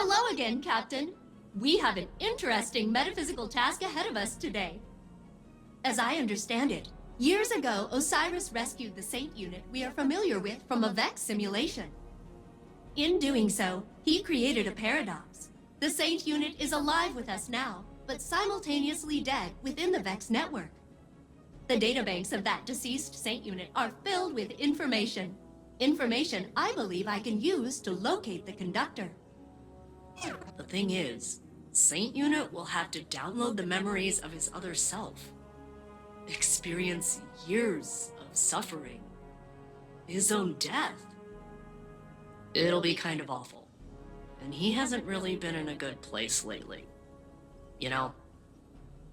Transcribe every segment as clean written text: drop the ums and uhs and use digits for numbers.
Hello again, Captain. We have an interesting metaphysical task ahead of us today. As I understand it, years ago, Osiris rescued the Saint unit we are familiar with from a Vex simulation. In doing so, he created a paradox. The Saint unit is alive with us now, but simultaneously dead within the Vex network. The databanks of that deceased Saint unit are filled with information. Information I believe I can use to locate the conductor. The thing is, Saint Unit will have to download the memories of his other self. Experience years of suffering. His own death. It'll be kind of awful. And he hasn't really been in a good place lately. You know?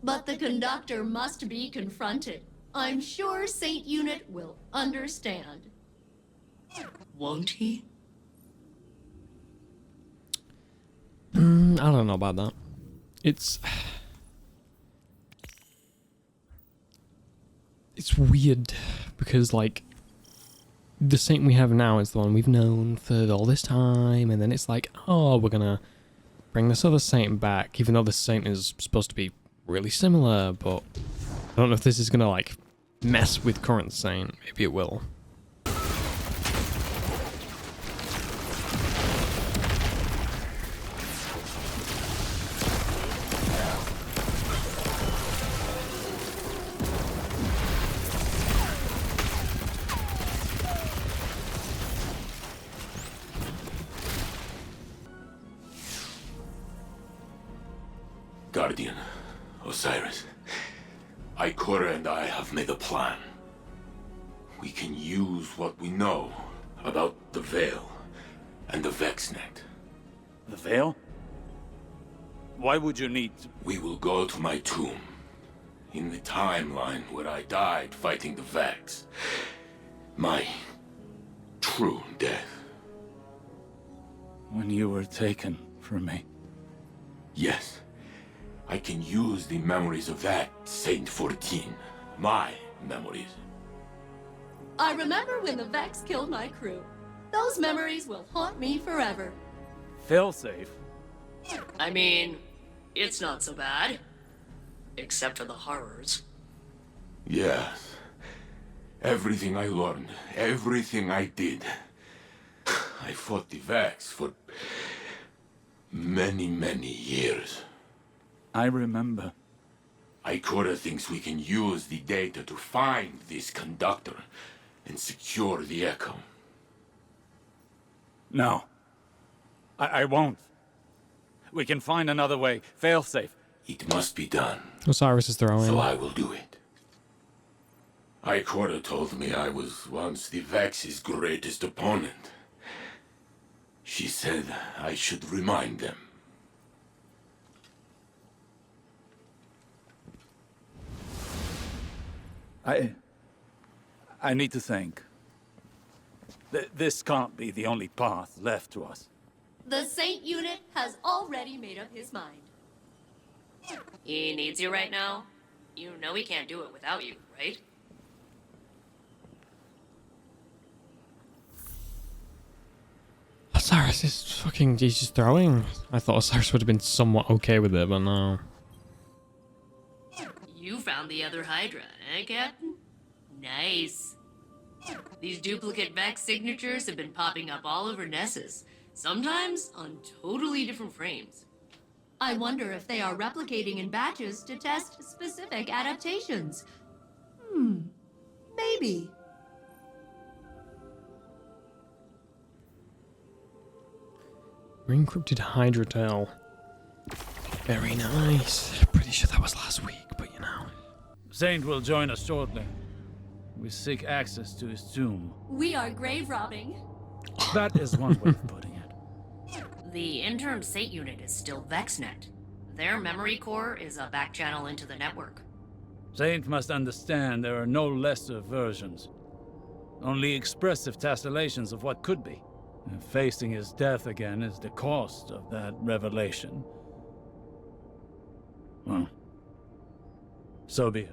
But the conductor must be confronted. I'm sure Saint Unit will understand. Won't he? I don't know about that. It's weird because like the saint we have now is the one we've known for all this time, and then it's like, oh, we're gonna bring this other saint back, even though this saint is supposed to be really similar, but I don't know if this is gonna like mess with current saint. Maybe it will. Guardian, Osiris, Ikora and I have made a plan. We can use what we know about the Veil and the Vexnet. The Veil? Why would you need to... We will go to my tomb, in the timeline where I died fighting the Vex. My true death. When you were taken from me? Yes. I can use the memories of that Saint 14. My memories. I remember when the Vex killed my crew. Those memories will haunt me forever. Failsafe? I mean, it's not so bad. Except for the horrors. Yes. Everything I learned, everything I did. I fought the Vex for many, many years. I remember. Ikora thinks we can use the data to find this conductor and secure the Echo. No. I won't. We can find another way. Failsafe. It must be done. Osiris is throwing. So I will do it. Ikora told me I was once the Vex's greatest opponent. She said I should remind them. I need to think. This can't be the only path left to us. The Saint unit has already made up his mind. He needs you right now. You know he can't do it without you, right? Osiris is fucking, he's just throwing. I thought Osiris would have been somewhat okay with it, but no. You found the other Hydra, eh, Captain? Nice. These duplicate Vex signatures have been popping up all over Nessus, sometimes on totally different frames. I wonder if they are replicating in batches to test specific adaptations. Maybe. Re-encrypted Hydra tail. Very nice. Pretty sure that was last week, but you know. Saint will join us shortly. We seek access to his tomb. We are grave robbing. That is one way of putting it. The interim Saint unit is still VexNet. Their memory core is a back channel into the network. Saint must understand there are no lesser versions. Only expressive tessellations of what could be. And facing his death again is the cost of that revelation. Well, so be it.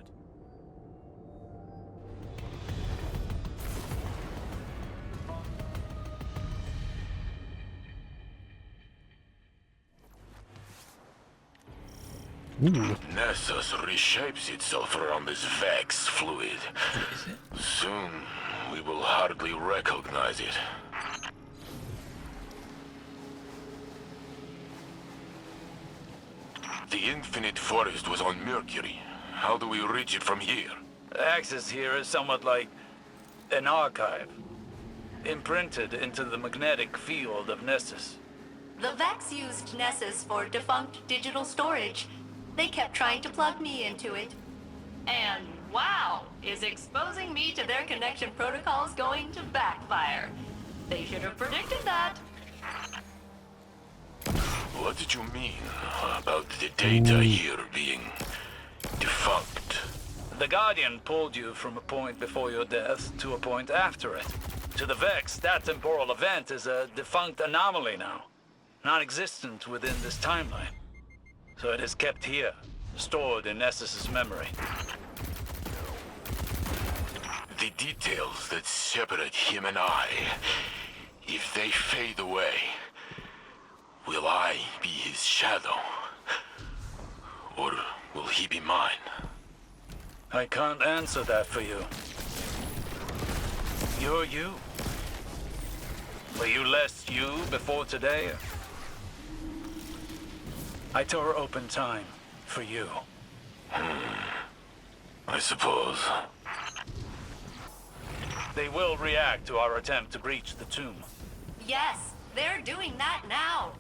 Ooh. Nessus reshapes itself around this Vex fluid. Is it? Soon, we will hardly recognize it. The Infinite Forest was on Mercury. How do we reach it from here? Access here is somewhat like an archive, imprinted into the magnetic field of Nessus. The Vex used Nessus for defunct digital storage. They kept trying to plug me into it. And wow, is exposing me to their connection protocols going to backfire? They should have predicted that. What did you mean about the data here being defunct? The Guardian pulled you from a point before your death to a point after it. To the Vex, that temporal event is a defunct anomaly now, non-existent within this timeline. So it is kept here, stored in Nessus's memory. The details that separate him and I, if they fade away, will I be his shadow? Or will he be mine? I can't answer that for you. You're you. Were you less you before today? I tore open time for you. I suppose. They will react to our attempt to breach the tomb. Yes, they're doing that now.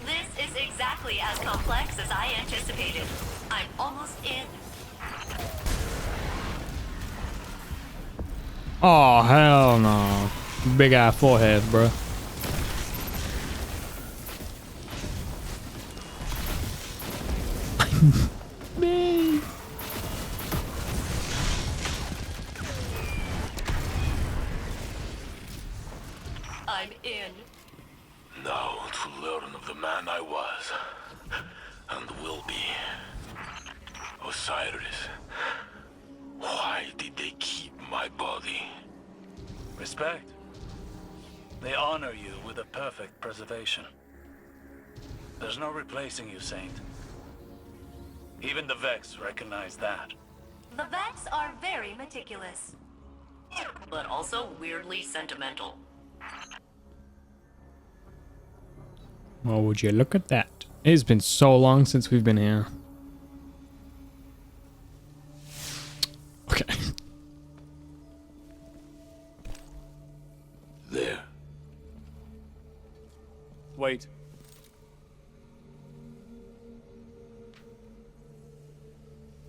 This is exactly as complex as I anticipated. I'm almost in. Oh, hell no. Big ass forehead, bro. Man. I'm in. Now to learn of the man I was, and will be. Osiris, why did they keep my body? Respect. They honor you with a perfect preservation. There's no replacing you, Saint. Even the Vex recognize that. The Vex are very meticulous. But also weirdly sentimental. Well, would you look at that? It's been so long since we've been here. Okay. There. Wait.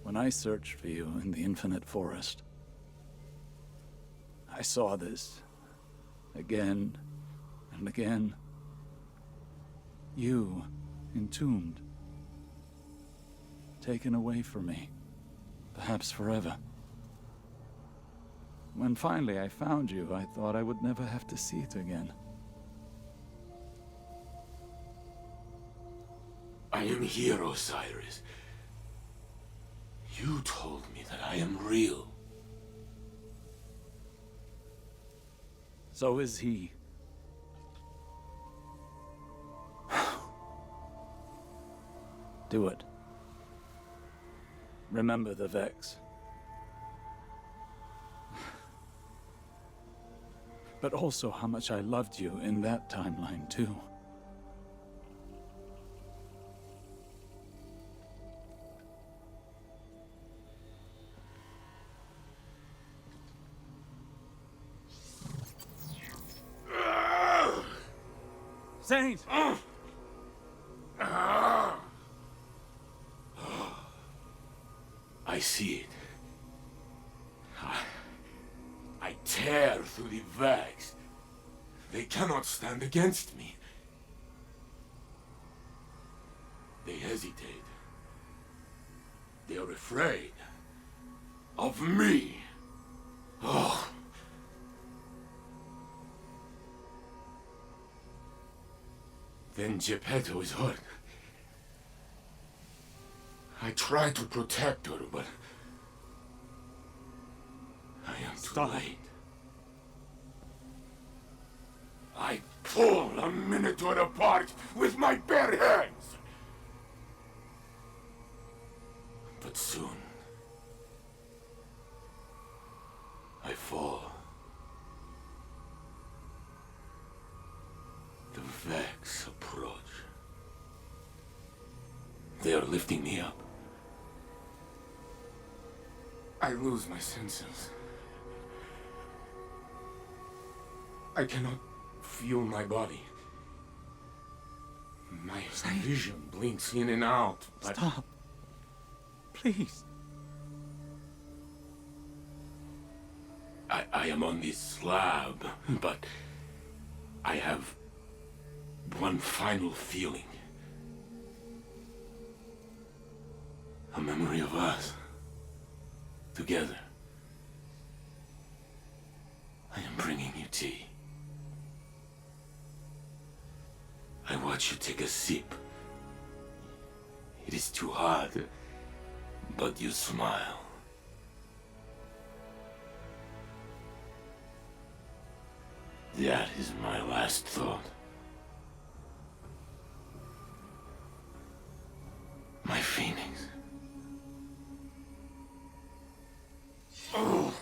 When I searched for you in the Infinite Forest, I saw this again and again. You, entombed, taken away from me, perhaps forever. When finally I found you, I thought I would never have to see it again. I am here, Osiris. You told me that I am real. So is he. Do it. Remember the Vex. But also how much I loved you in that timeline, too. Saint! I see it. I tear through the Vex. They cannot stand against me. They hesitate. They are afraid of me. Oh. Then Geppetto is hurt. I try to protect her, but I am too late. I pull a Minotaur apart with my bare hands. But soon, I fall. The Vex approach. They are lifting me up. I lose my senses. I cannot feel my body. My vision blinks in and out, but... Stop. Please. I am on this slab, but I have one final feeling. A memory of us. Together. I am bringing you tea. I watch you take a sip. It is too hard, but you smile. That is my last thought. My phoenix. Oh.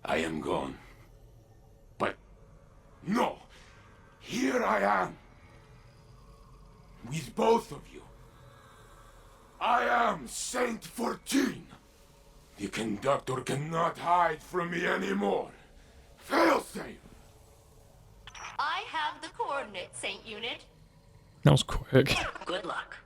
I am gone. But no! Here I am! With both of you. I am Saint 14! The conductor cannot hide from me anymore. Failsafe! I have the coordinates, Saint Unit. That was quick. Good luck.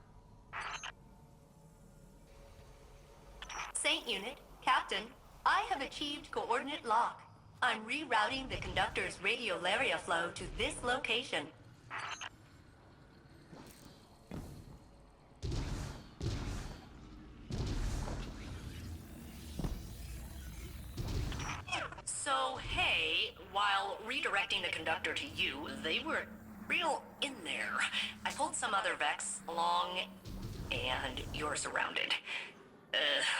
Saint Unit, Captain, I have achieved coordinate lock. I'm rerouting the conductor's radiolaria flow to this location. So, hey, while redirecting the conductor to you, they were real in there. I pulled some other Vex along, and you're surrounded.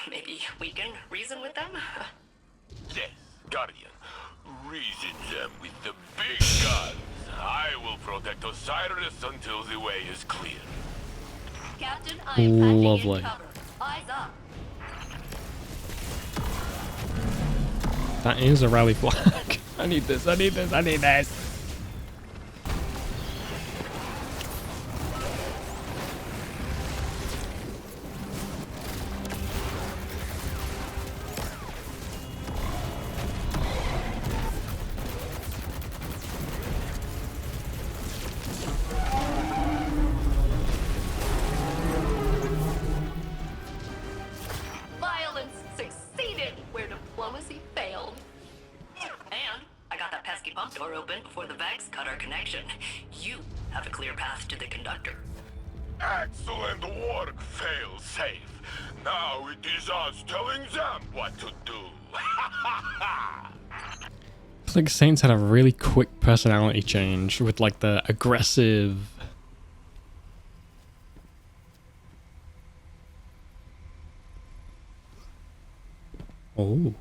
Maybe we can reason with them? Yes, Guardian. Reason them with the big guns. I will protect Osiris until the way is clear. Captain, I am patching Lovely. in cover. Eyes up. That is a rally flag. I need this, I need this, I need this. Violence succeeded where diplomacy failed. And I got that pesky pump door open before the Vex cut our connection. You have a clear path to the conductor. Excellent work, Failsafe. Now it is us telling them what to do. It's like Saints had a really quick personality change with like the aggressive. Oh.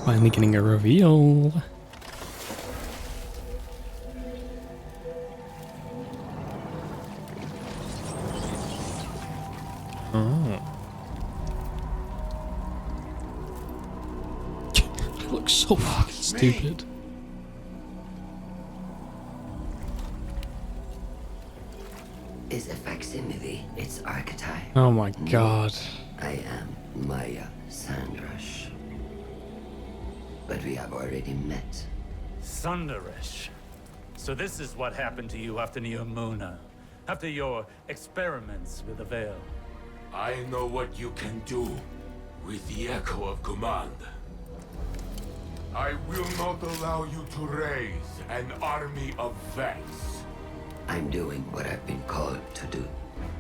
Finally getting a reveal. Oh. It looks so fucking stupid. Is a facsimile its archetype. Oh my god. I am Maya Sandrash. But we have already met. Sundaresh. So this is what happened to you after Neomuna, after your experiments with the Veil. I know what you can do with the echo of command. I will not allow you to raise an army of Vex. I'm doing what I've been called to do.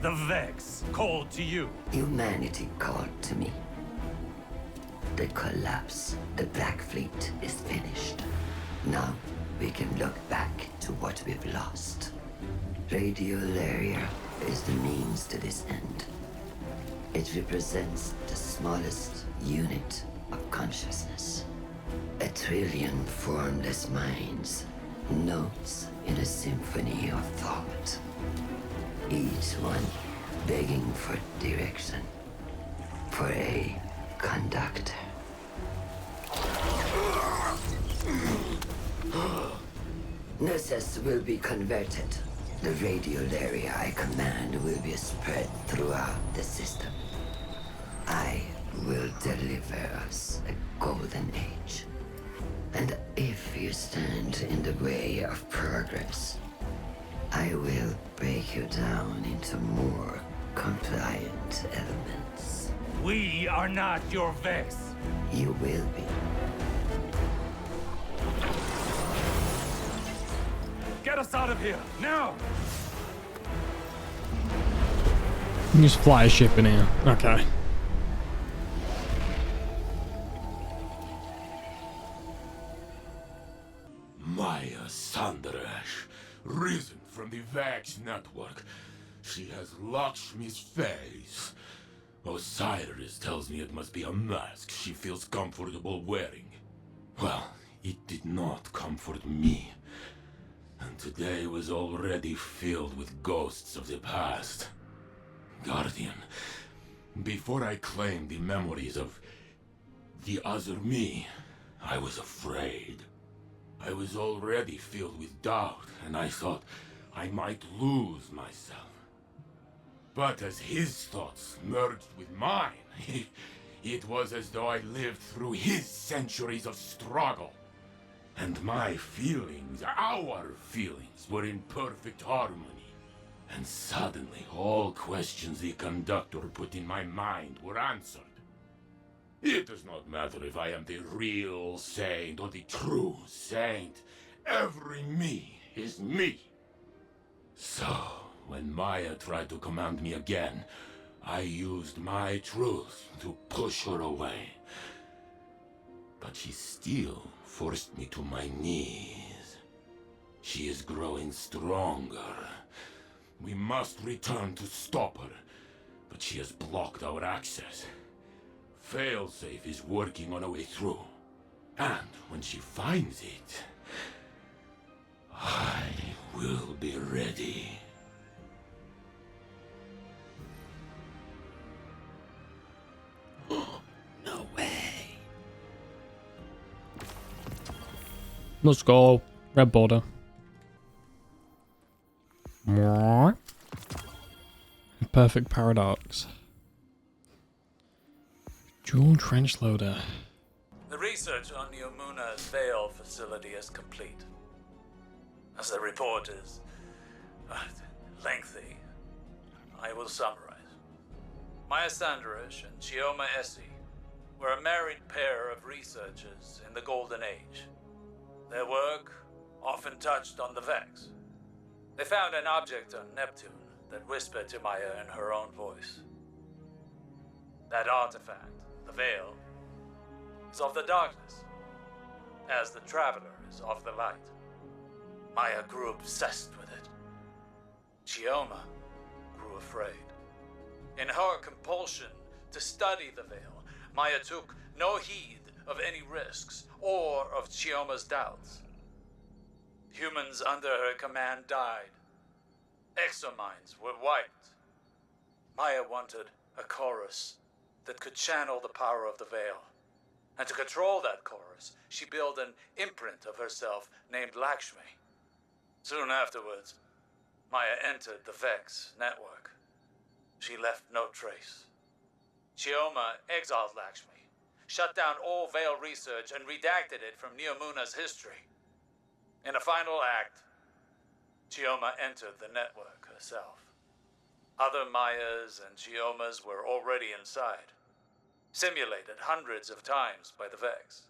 The Vex called to you. Humanity called to me. the collapse, the Black Fleet is finished. Now we can look back to what we've lost. Radio Laria is the means to this end. It represents the smallest unit of consciousness. A trillion formless minds, notes in a symphony of thought. Each one begging for direction, for a conductor. Nessus will be converted. The radio area I command will be spread throughout the system. I will deliver us a golden age. And if you stand in the way of progress, I will break you down into more compliant elements. We are not your Vex. You will be. Get us out of here, now! You can just fly a ship in here. Okay. Maya Sundaresh, risen from the Vax network. She has Lakshmi's face. Osiris tells me it must be a mask she feels comfortable wearing. Well, it did not comfort me. And today was already filled with ghosts of the past. Guardian, before I claimed the memories of the other me, I was afraid. I was already filled with doubt, and I thought I might lose myself. But as his thoughts merged with mine, it was as though I lived through his centuries of struggle. And my feelings, our feelings, were in perfect harmony. And suddenly, all questions the conductor put in my mind were answered. It does not matter if I am the real saint or the true saint. Every me is me. So, when Maya tried to command me again, I used my truth to push her away. But she still forced me to my knees. She is growing stronger. We must return to stop her, but she has blocked our access. Failsafe is working on a way through, and when she finds it, I will be ready. No way. Let's go. Red border. Perfect paradox. Dual trench loader. The research on Neomuna's Veil facility is complete. As the report is lengthy, I will summarize. Maya Sundaresh and Chioma Essie were a married pair of researchers in the Golden Age. Their work often touched on the Vex. They found an object on Neptune that whispered to Maya in her own voice. That artifact, the Veil, is of the darkness, as the Traveler is of the light. Maya grew obsessed with it. Chioma grew afraid. In her compulsion to study the Veil, Maya took no heed of any risks or of Chioma's doubts. Humans under her command died. Exominds were wiped. Maya wanted a chorus that could channel the power of the Veil. And to control that chorus, she built an imprint of herself named Lakshmi. Soon afterwards, Maya entered the Vex network. She left no trace. Chioma exiled Lakshmi, shut down all Veil research, and redacted it from Neomuna's history. In a final act, Chioma entered the network herself. Other Mayas and Chiomas were already inside, simulated hundreds of times by the Vex.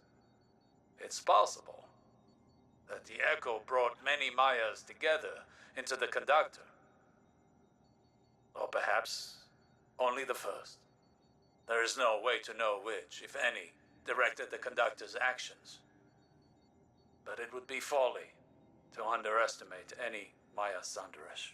It's possible that the Echo brought many Mayas together into the Conductor. Or perhaps only the first. There is no way to know which, if any, directed the conductor's actions. But it would be folly to underestimate any Maya Sundaresh.